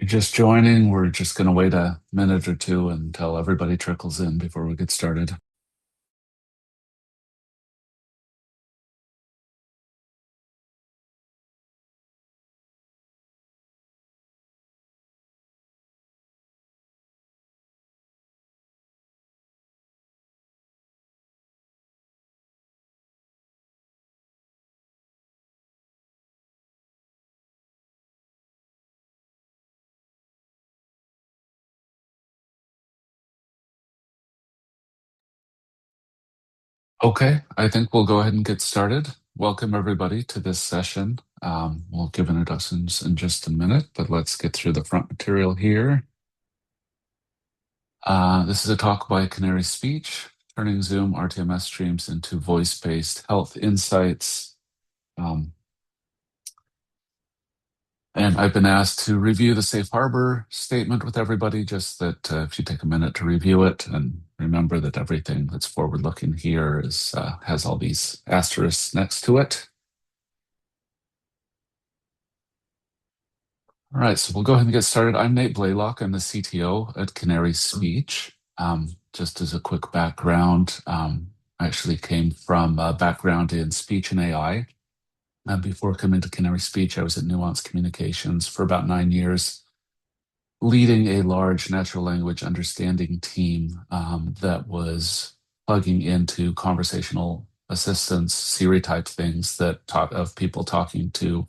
You're just joining, we're just going to wait a minute or two until everybody trickles in before we get started. Okay, I think we'll go ahead and get started. Welcome, everybody, to this session. We'll give introductions in just a minute, but let's get through the front material here. This is a talk by Canary Speech, turning Zoom RTMS streams into voice-based health insights. And I've been asked to review the safe harbor statement with everybody, just that if you take a minute to review it and remember that everything that's forward-looking here has all these asterisks next to it. All right, so we'll go ahead and get started. I'm Nate Blaylock. I'm the CTO at Canary Speech. Just as a quick background, I actually came from a background in speech and AI. Before coming to Canary Speech, I was at Nuance Communications for about 9 years, leading a large natural language understanding team that was plugging into conversational assistants, Siri type things of people talking to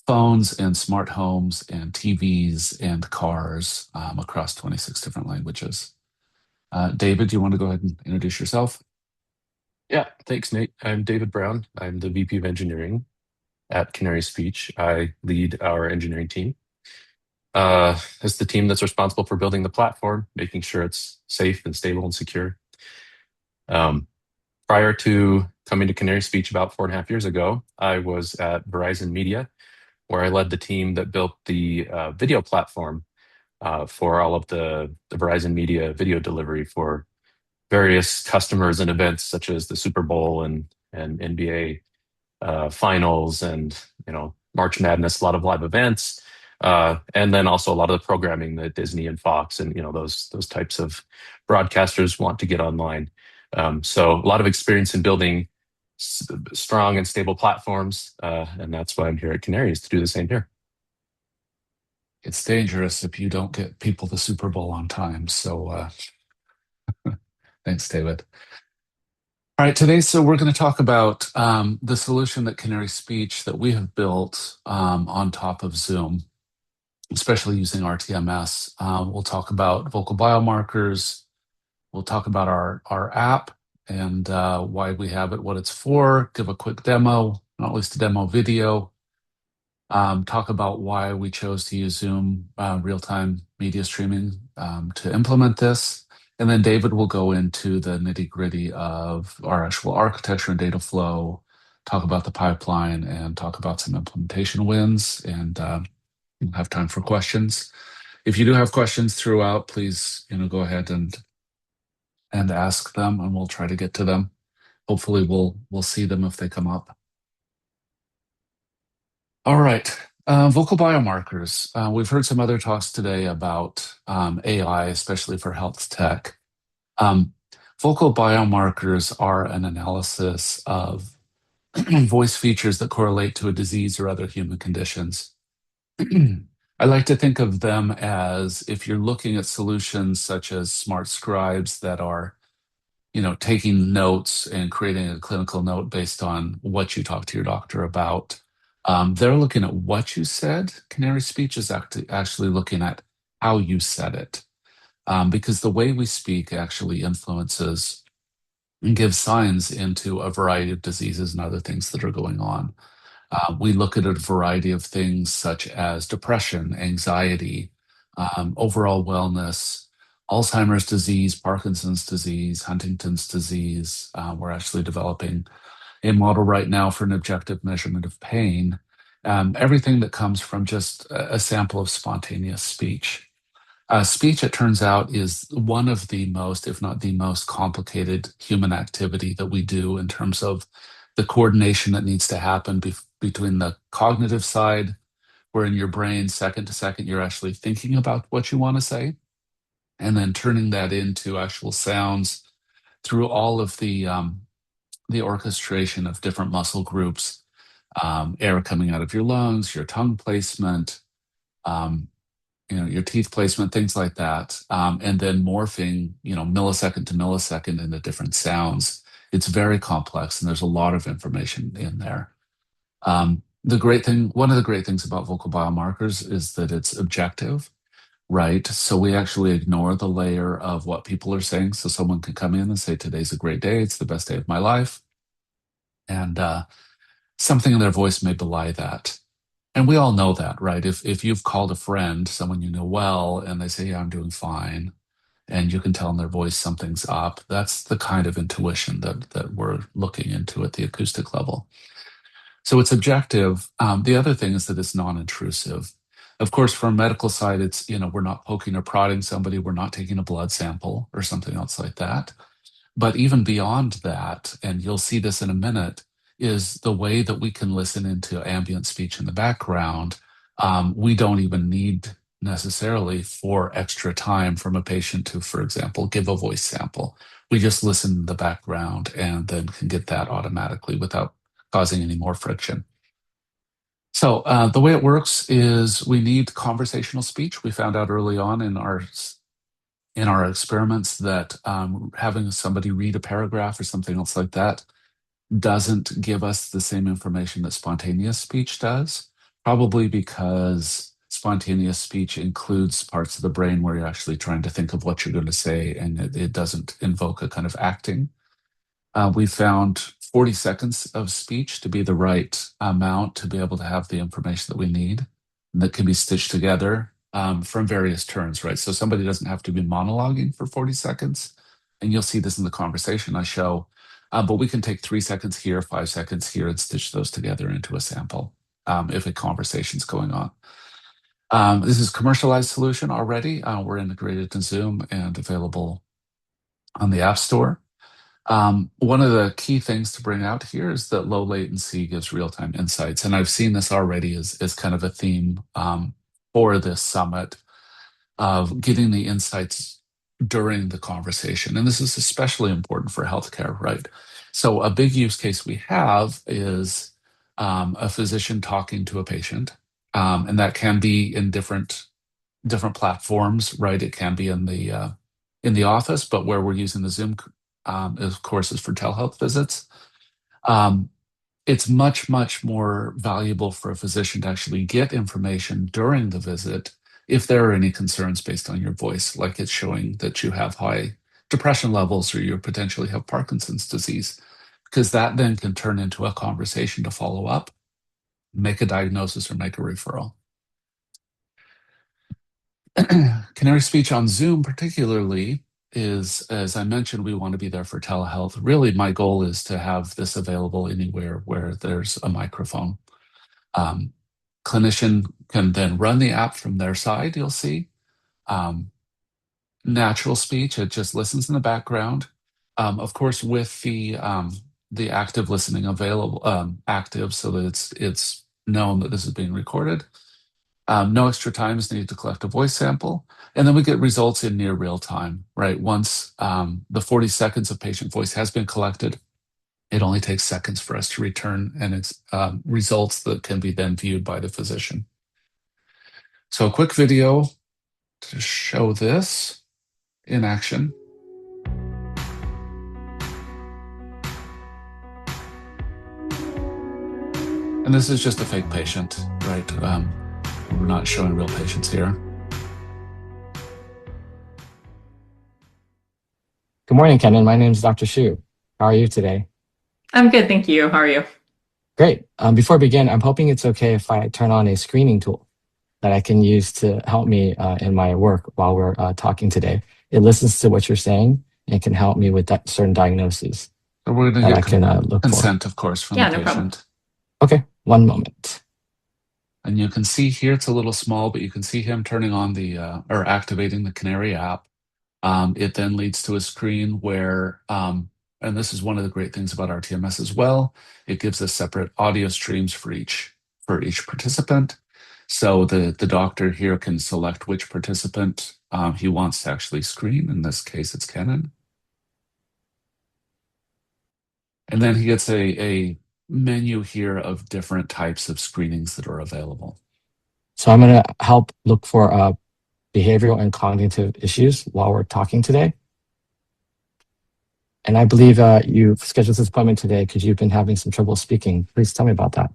phones and smart homes and TVs and cars across 26 different languages. David, do you want to go ahead and introduce yourself? Yeah, thanks, Nate. I'm David Brown. I'm the VP of Engineering at Canary Speech. I lead our engineering team. It's the team that's responsible for building the platform, making sure it's safe and stable and secure. Prior to coming to Canary Speech about 4.5 years ago, I was at Verizon Media, where I led the team that built the video platform for all of the Verizon Media video delivery for various customers and events such as the Super Bowl and NBA finals and March Madness, a lot of live events, and then also a lot of the programming that Disney and Fox and those types of broadcasters want to get online. So a lot of experience in building strong and stable platforms, and that's why I'm here at Canaries to do the same here. It's dangerous if you don't get people to Super Bowl on time. So thanks, David. All right, today, so we're going to talk about the solution that Canary Speech that we have built on top of Zoom, especially using RTMS. We'll talk about vocal biomarkers. We'll talk about our app and why we have it, what it's for, give a quick demo, not least a demo video, talk about why we chose to use Zoom real-time media streaming to implement this. And then David will go into the nitty-gritty of our actual architecture and data flow, talk about the pipeline, and talk about some implementation wins, and we'll have time for questions. If you do have questions throughout, please go ahead and ask them, and we'll try to get to them. Hopefully we'll see them if they come up. All right. Vocal biomarkers. We've heard some other talks today about AI, especially for health tech. Vocal biomarkers are an analysis of voice features that correlate to a disease or other human conditions. I like to think of them as if you're looking at solutions such as smart scribes that are taking notes and creating a clinical note based on what you talk to your doctor about. They're looking at what you said. Canary Speech is actually looking at how you said it, because the way we speak actually influences and gives signs into a variety of diseases and other things that are going on. We look at a variety of things such as depression, anxiety, overall wellness, Alzheimer's disease, Parkinson's disease, Huntington's disease. We're actually developing a model right now for an objective measurement of pain. Everything that comes from just a sample of spontaneous speech. Speech, it turns out, is one of the most, if not the most complicated human activity that we do in terms of the coordination that needs to happen between the cognitive side, where in your brain, second to second, you're actually thinking about what you want to say, and then turning that into actual sounds through all of the orchestration of different muscle groups, air coming out of your lungs, your tongue placement, um, your teeth placement, things like that, and then morphing, millisecond to millisecond into different sounds. It's very complex, and there's a lot of information in there. One of the great things about vocal biomarkers is that it's objective, right? So we actually ignore the layer of what people are saying. So someone can come in and say, "Today's a great day. It's the best day of my life," and something in their voice may belie that. And we all know that, right? If you've called a friend, someone you know well, and they say, "Yeah, I'm doing fine," and you can tell in their voice something's up, that's the kind of intuition that we're looking into at the acoustic level. So it's objective. The other thing is that it's non-intrusive. Of course, from a medical side, it's, we're not poking or prodding somebody, we're not taking a blood sample or something else like that. But even beyond that, and you'll see this in a minute, is the way that we can listen into ambient speech in the background. We don't even need necessarily for extra time from a patient to, for example, give a voice sample. We just listen in the background and then can get that automatically without causing any more friction. So the way it works is we need conversational speech. We found out early on in our experiments that having somebody read a paragraph or something else like that doesn't give us the same information that spontaneous speech does, probably because spontaneous speech includes parts of the brain where you're actually trying to think of what you're going to say, and it doesn't invoke a kind of acting. We found 40 seconds of speech to be the right amount to be able to have the information that we need that can be stitched together from various turns, right? So somebody doesn't have to be monologuing for 40 seconds. And you'll see this in the conversation I show. But we can take 3 seconds here, 5 seconds here, and stitch those together into a sample if a conversation's going on. This is a commercialized solution already. We're integrated in Zoom and available on the App Store. One of the key things to bring out here is that low latency gives real-time insights. And I've seen this already as kind of a theme for this summit of getting the insights during the conversation. And this is especially important for healthcare, right? So a big use case we have is a physician talking to a patient. And that can be in different platforms, right? It can be in the office, but where we're using the Zoom, of course, is for telehealth visits. Um, it's much, much more valuable for a physician to actually get information during the visit if there are any concerns based on your voice, like it's showing that you have high depression levels or you potentially have Parkinson's disease, because that then can turn into a conversation to follow up, make a diagnosis, or make a referral. Canary Speech on Zoom, particularly, is, as I mentioned, we want to be there for telehealth. Really, my goal is to have this available anywhere where there's a microphone. Um, Clinician can then run the app from their side, you'll see. Natural speech, it just listens in the background. Of course, with the active listening available, active, so that it's known that this is being recorded. No extra time is needed to collect a voice sample. And then we get results in near real time, right? Once the 40 seconds of patient voice has been collected, it only takes seconds for us to return and it's results that can be then viewed by the physician. So a quick video to show this in action. And this is just a fake patient, right? We're not showing real patients here. Good morning, Kenan. My name is Dr. Shu. How are you today? I'm good, thank you. How are you? Great. Before I begin, I'm hoping it's okay if I turn on a screening tool that I can use to help me in my work while we're talking today. It listens to what you're saying and can help me with certain diagnoses So we're going that to I get can look consent, of course, from the no problem. patient. Okay, one moment. And you can see here, it's a little small, but you can see him turning on or activating the Canary app. It then leads to a screen where, and this is one of the great things about RTMS as well, it gives us separate audio streams for each participant. So the doctor here can select which participant he wants to actually screen. In this case, it's Kenan. And then he gets a menu here of different types of screenings that are available. So I'm going to help look for behavioral and cognitive issues while we're talking today. And I believe you've scheduled this appointment today because you've been having some trouble speaking. Please tell me about that.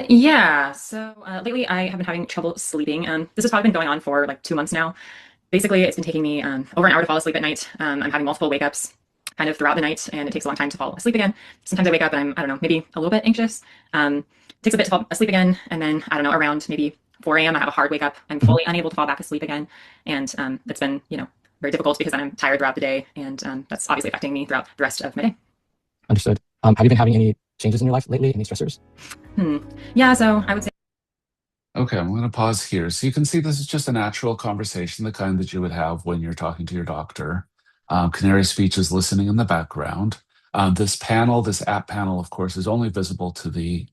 Yeah, so lately I have been having trouble sleeping. This has probably been going on for like 2 months now. Basically, it's been taking me over an hour to fall asleep at night. I'm having multiple wake ups kind of throughout the night, and it takes a long time to fall asleep again. Sometimes I wake up and I don't know, maybe a little bit anxious. It takes a bit to fall asleep again, and then I don't know, around maybe 4 a.m. I have a hard wake up. I'm fully unable to fall back asleep again, and it's been very difficult because I'm tired throughout the day, and that's obviously affecting me throughout the rest of my day. Understood. Have you been having any changes in your life lately? Any stressors? Yeah, so I would say. Okay, I'm going to pause here. So you can see this is just a natural conversation, the kind that you would have when you're talking to your doctor. Canary Speech is listening in the background. This panel, this app panel, of course, is only visible to the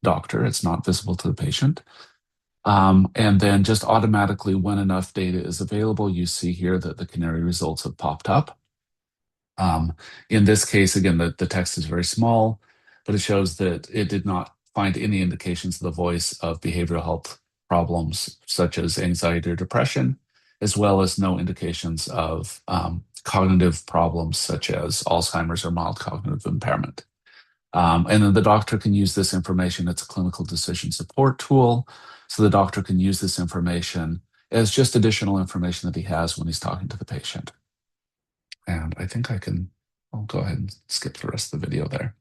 doctor. It's not visible to the patient. And then just automatically, when enough data is available, you see here that the Canary results have popped up. In this case, again, the text is very small, but it shows that it did not find any indications of the voice of behavioral health problems such as anxiety or depression, as well as no indications of cognitive problems such as Alzheimer's or mild cognitive impairment. And then the doctor can use this information. It's a clinical decision support tool. So the doctor can use this information as just additional information that he has when he's talking to the patient. And I think I'll go ahead and skip the rest of the video there.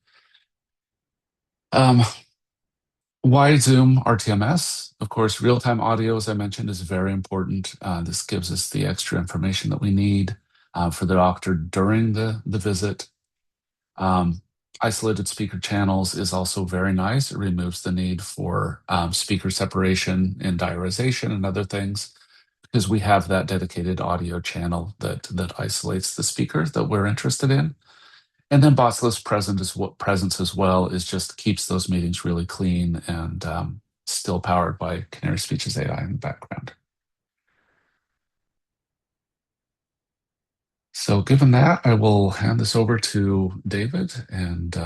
Why Zoom RTMS? Of course, real-time audio, as I mentioned, is very important. This gives us the extra information that we need for the doctor during the visit. Isolated speaker channels is also very nice. It removes the need for speaker separation and diarization and other things, because we have that dedicated audio channel that isolates the speaker that we're interested in. And then botsless presence as well is just keeps those meetings really clean and still powered by Canary Speech's AI in the background. So given that, I will hand this over to David and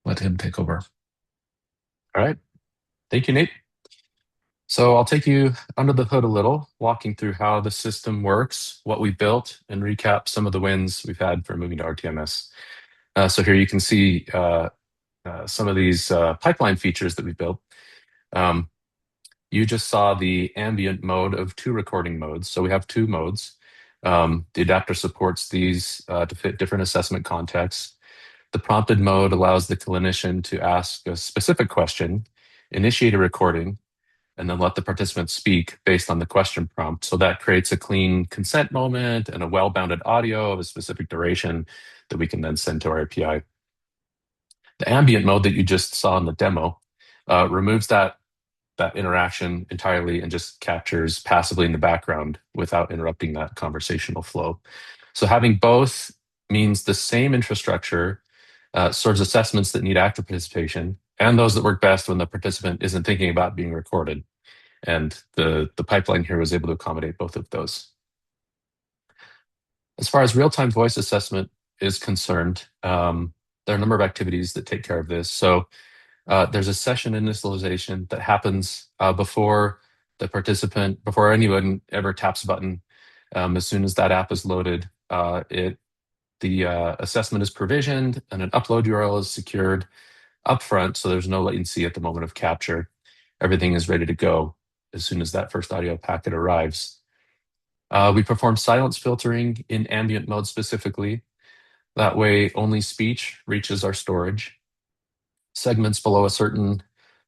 let him take over. All right. Thank you, Nate. So I'll take you under the hood a little, walking through how the system works, what we built, and recap some of the wins we've had for moving to RTMS. So here you can see some of these pipeline features that we built. You just saw the ambient mode of 2 recording modes. So we have 2 modes. The adapter supports these to fit different assessment contexts. The prompted mode allows the clinician to ask a specific question, initiate a recording, and then let the participant speak based on the question prompt. So that creates a clean consent moment and a well-bounded audio of a specific duration that we can then send to our API. The ambient mode that you just saw in the demo removes that interaction entirely and just captures passively in the background without interrupting that conversational flow. So having both means the same infrastructure serves assessments that need active participation and those that work best when the participant isn't thinking about being recorded. And the pipeline here was able to accommodate both of those. As far as real-time voice assessment is concerned, there are a number of activities that take care of this. So there's a session initialization that happens before anyone ever taps a button. As soon as that app is loaded, the assessment is provisioned and an upload URL is secured upfront, so there's no latency at the moment of capture. Everything is ready to go as soon as that first audio packet arrives. We perform silence filtering in ambient mode specifically. That way, only speech reaches our storage. Segments below a certain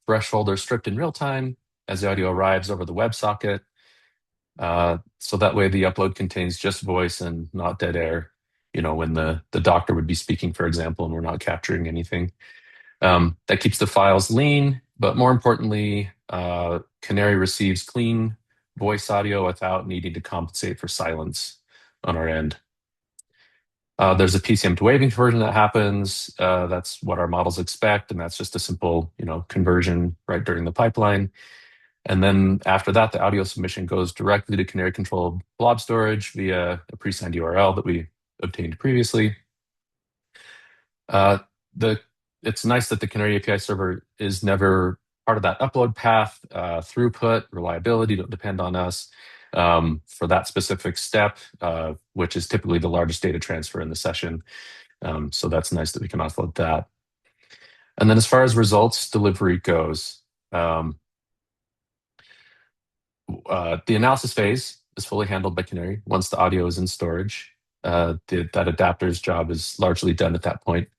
threshold are stripped in real time as the audio arrives over the WebSocket. So that way the upload contains just voice and not dead air, when the doctor would be speaking, for example, and we're not capturing anything. That keeps the files lean, but more importantly, Canary receives clean voice audio without needing to compensate for silence on our end. There's a PCM to wave conversion that happens. That's what our models expect, and that's just a simple, conversion right during the pipeline. And then after that, the audio submission goes directly to Canary-controlled blob storage via a pre-signed URL that we obtained previously. It's nice that the Canary API server is never part of that upload path. Throughput, reliability don't depend on us for that specific step, which is typically the largest data transfer in the session. So that's nice that we can offload that. And then as far as results delivery goes, the analysis phase is fully handled by Canary once the audio is in storage. That adapter's job is largely done at that point.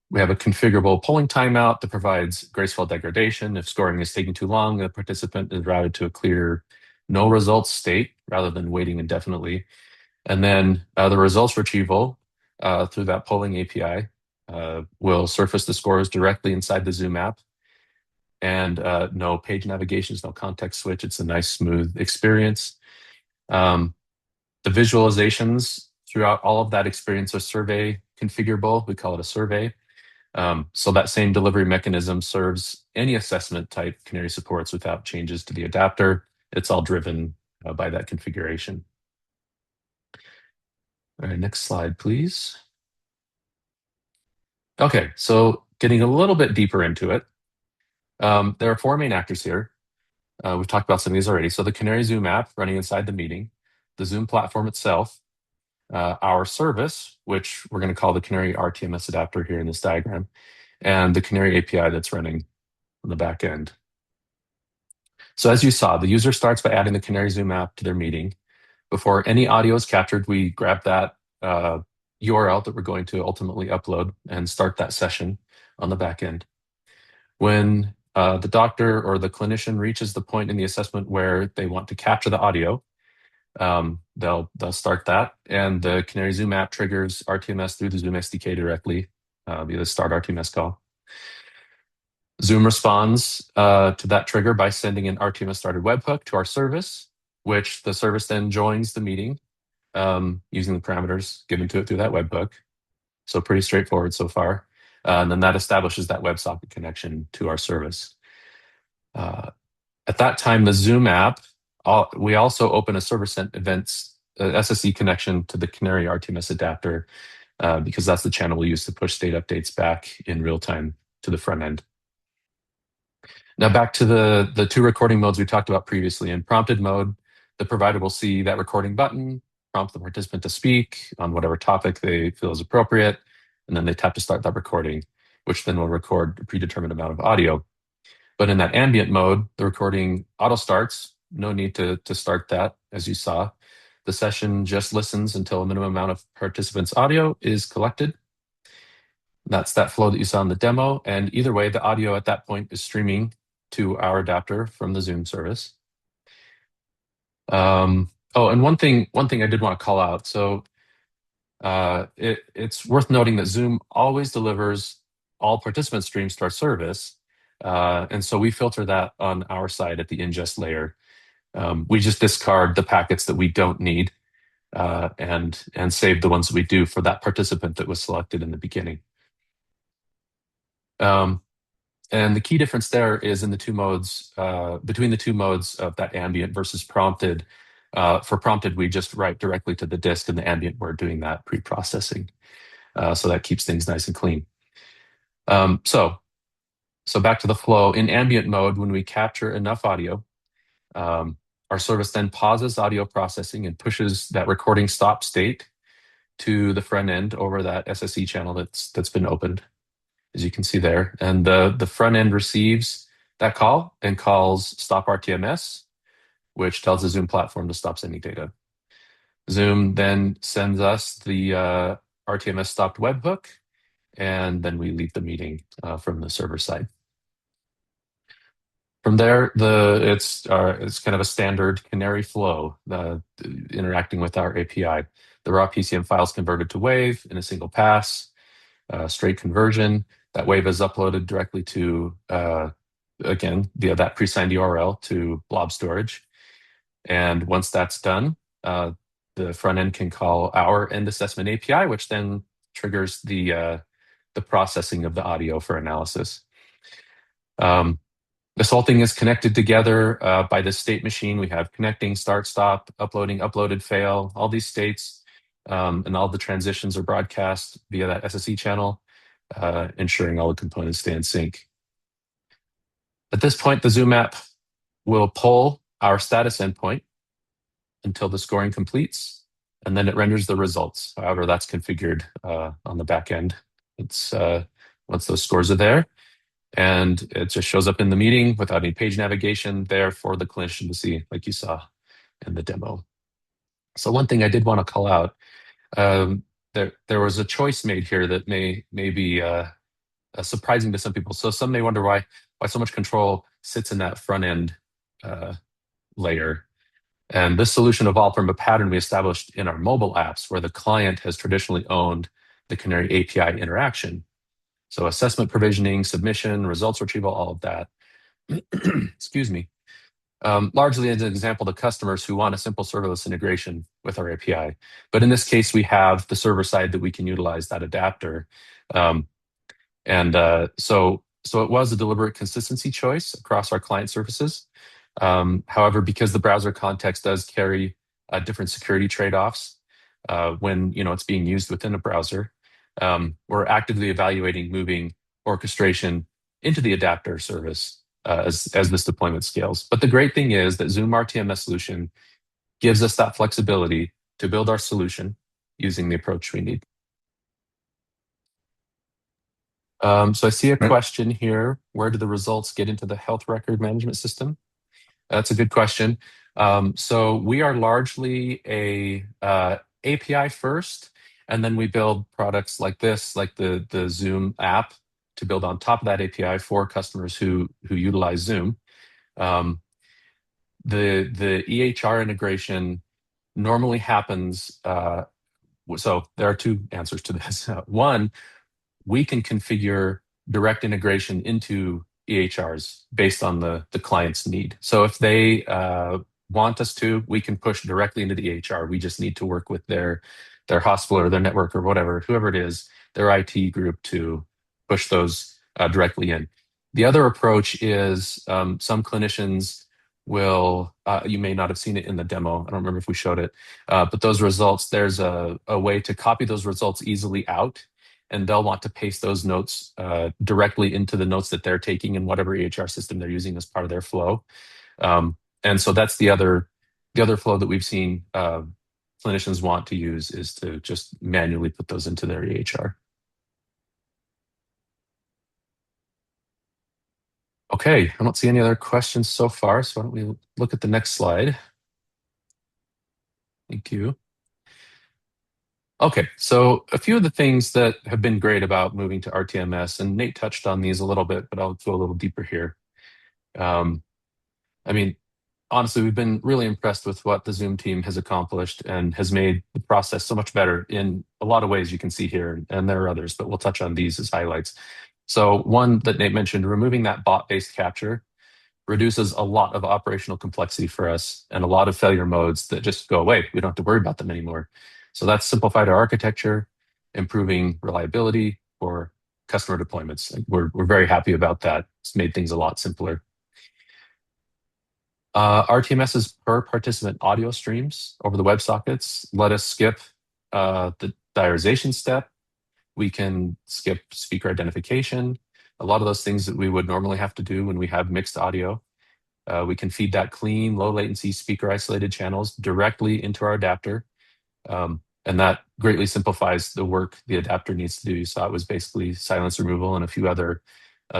We have a configurable polling timeout that provides graceful degradation. If scoring is taking too long, the participant is routed to a clear no results state rather than waiting indefinitely. And then the results retrieval through that polling API will surface the scores directly inside the Zoom app. And no page navigations, no context switch. It's a nice, smooth experience. The visualizations throughout all of that experience are survey configurable. We call it a survey. So that same delivery mechanism serves any assessment type Canary supports without changes to the adapter. It's all driven by that configuration. All right, next slide, please. Okay, so getting a little bit deeper into it. There are four main actors here. We've talked about some of these already. So the Canary Zoom app running inside the meeting, the Zoom platform itself, our service, which we're going to call the Canary RTMS adapter here in this diagram, and the Canary API that's running on the back end. So as you saw, the user starts by adding the Canary Zoom app to their meeting. Before any audio is captured, we grab that URL that we're going to ultimately upload and start that session on the back end. When the doctor or the clinician reaches the point in the assessment where they want to capture the audio, they'll start that, and the Canary Zoom app triggers RTMS through the Zoom SDK directly via the start RTMS call. Zoom responds to that trigger by sending an RTMS started webhook to our service, which the service then joins the meeting using the parameters given to it through that webhook. So pretty straightforward so far. And then that establishes that WebSocket connection to our service. At that time, the Zoom app, we also open a server sent events SSE connection to the Canary RTMS adapter because that's the channel we'll use to push state updates back in real time to the front end. Now back to the two recording modes we talked about previously. In prompted mode, the provider will see that recording button, prompt the participant to speak on whatever topic they feel is appropriate, and then they tap to start that recording, which then will record a predetermined amount of audio. But in that ambient mode, the recording auto starts. No need to start that, as you saw. The session just listens until a minimum amount of participants' audio is collected. That's that flow that you saw in the demo. And either way, the audio at that point is streaming to our adapter from the Zoom service. And one thing I did want to call out. So it's worth noting that Zoom always delivers all participant streams to our service. And so we filter that on our side at the ingest layer. We just discard the packets that we don't need and save the ones that we do for that participant that was selected in the beginning. And the key difference there is in the two modes, between the two modes of that ambient versus prompted. For prompted, we just write directly to the disk, and the ambient, we're doing that pre-processing. So that keeps things nice and clean. So back to the flow. In ambient mode, when we capture enough audio, our service then pauses audio processing and pushes that recording stop state to the front end over that SSE channel that's been opened, as you can see there. And the front end receives that call and calls stop RTMS, which tells the Zoom platform to stop sending data. Zoom then sends us the RTMS stopped webhook, and then we leave the meeting from the server side. From there, it's kind of a standard Canary flow interacting with our API. The raw PCM files converted to WAV in a single pass, straight conversion. That WAV is uploaded directly to, again, via that pre-signed URL to blob storage. And once that's done, the front end can call our end assessment API, which then triggers the processing of the audio for analysis. This whole thing is connected together by this state machine. We have connecting, start, stop, uploading, uploaded, fail, all these states, and all the transitions are broadcast via that SSE channel, ensuring all the components stay in sync. At this point, the Zoom app will pull our status endpoint until the scoring completes, and then it renders the results. However, that's configured on the back end. It's once those scores are there, and it just shows up in the meeting without any page navigation there for the clinician to see, like you saw in the demo. So one thing I did want to call out, there was a choice made here that may be surprising to some people. So some may wonder why so much control sits in that front end layer. And this solution evolved from a pattern we established in our mobile apps where the client has traditionally owned the Canary API interaction. So assessment provisioning, submission, results retrieval, all of that. Excuse me. Largely as an example to customers who want a simple serverless integration with our API. But in this case, we have the server side that we can utilize that adapter. So it was a deliberate consistency choice across our client surfaces. However, because the browser context does carry different security trade-offs when it's being used within a browser, we're actively evaluating moving orchestration into the adapter service as this deployment scales. But the great thing is that Zoom RTMS solution gives us that flexibility to build our solution using the approach we need. So I see a question here. Where do the results get into the health record management system? That's a good question. So we are largely a API first, and then we build products like this, like the Zoom app, to build on top of that API for customers who utilize Zoom. The EHR integration normally happens. So there are two answers to this. One, we can configure direct integration into EHRs based on the client's need. So if they want us to, we can push directly into the EHR. We just need to work with their hospital or their network or whatever, whoever it is, their IT group to push those directly in. The other approach is some clinicians will, you may not have seen it in the demo. I don't remember if we showed it, but those results, there's a way to copy those results easily out, and they'll want to paste those notes directly into the notes that they're taking in whatever EHR system they're using as part of their flow. And so that's the other flow that we've seen clinicians want to use, is to just manually put those into their EHR. Okay, I don't see any other questions so far, so why don't we look at the next slide? Thank you. Okay, so a few of the things that have been great about moving to RTMS, and Nate touched on these a little bit, but I'll go a little deeper here. I mean, honestly, we've been really impressed with what the Zoom team has accomplished and has made the process so much better in a lot of ways you can see here, and there are others, but we'll touch on these as highlights. So one that Nate mentioned, removing that bot-based capture reduces a lot of operational complexity for us and a lot of failure modes that just go away. We don't have to worry about them anymore. So that's simplified our architecture, improving reliability for customer deployments. We're very happy about that. It's made things a lot simpler. RTMS is per participant audio streams over the WebSockets. Let us skip the diarization step. We can skip speaker identification, a lot of those things that we would normally have to do when we have mixed audio. We can feed that clean, low latency speaker isolated channels directly into our adapter. And that greatly simplifies the work the adapter needs to do. So it was basically silence removal and a few other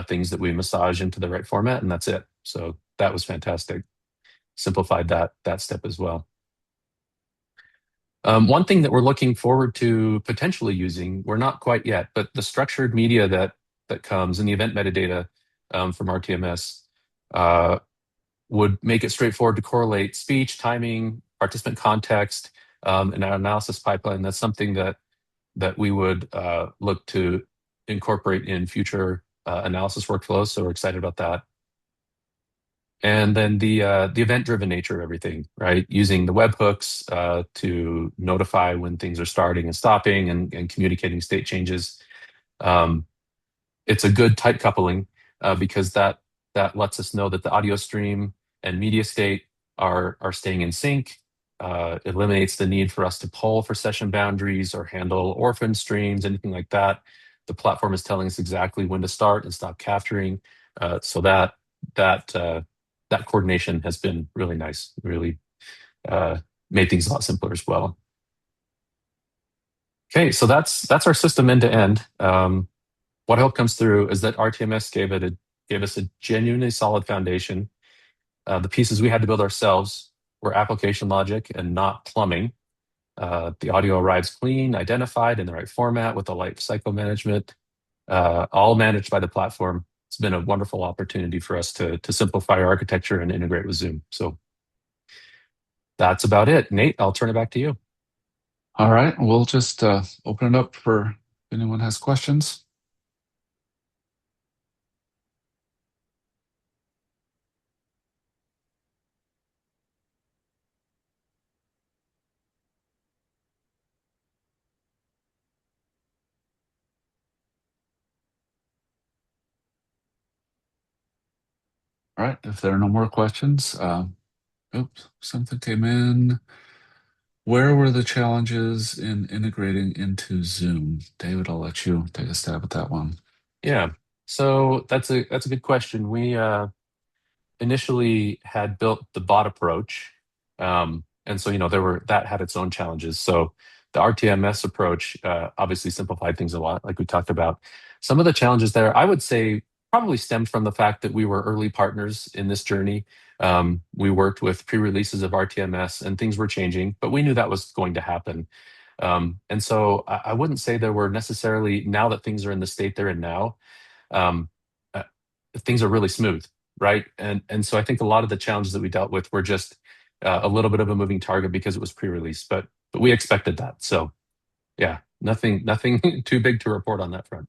things that we massage into the right format, and that's it. So that was fantastic. Simplified that step as well. One thing that we're looking forward to potentially using, we're not quite yet, but the structured media that comes in the event metadata from RTMS would make it straightforward to correlate speech, timing, participant context, and our analysis pipeline. That's something that we would look to incorporate in future analysis workflows. So we're excited about that. And then the event-driven nature of everything, right? Using the webhooks to notify when things are starting and stopping and communicating state changes. Um, it's a good tight coupling because that lets us know that the audio stream and media state are staying in sync. Eliminates the need for us to poll for session boundaries or handle orphan streams, anything like that. The platform is telling us exactly when to start and stop capturing, so that that coordination has been really nice. Really uh, made things a lot simpler as well. Okay, so that's our system end to end. What I hope comes through is that RTMS gave us a genuinely solid foundation. The pieces we had to build ourselves were application logic and not plumbing. The audio arrives clean, identified in the right format with the life cycle management, all managed by the platform. It's been a wonderful opportunity for us to simplify our architecture and integrate with Zoom. So that's about it. Nate, I'll turn it back to you. All right, we'll just open it up for if anyone has questions. All right, if there are no more questions, oops, something came in. Where were the challenges in integrating into Zoom? David, I'll let you take a stab at that one. Yeah, so that's a good question. We initially had built the bot approach, and so that had its own challenges. So the RTMS approach obviously simplified things a lot, like we talked about. Some of the challenges there, I would say, probably stemmed from the fact that we were early partners in this journey. We worked with pre-releases of RTMS, and things were changing, but we knew that was going to happen. And so I wouldn't say there were necessarily, now that things are in the state they're in now, um, uh, things are really smooth, right? And so I think a lot of the challenges that we dealt with were just a little bit of a moving target because it was pre-release, but we expected that. So yeah, nothing too big to report on that front.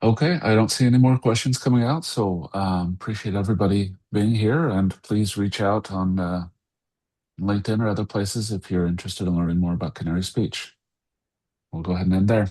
Okay, I don't see any more questions coming out, so appreciate everybody being here, and please reach out on LinkedIn or other places if you're interested in learning more about Canary Speech. We'll go ahead and end there.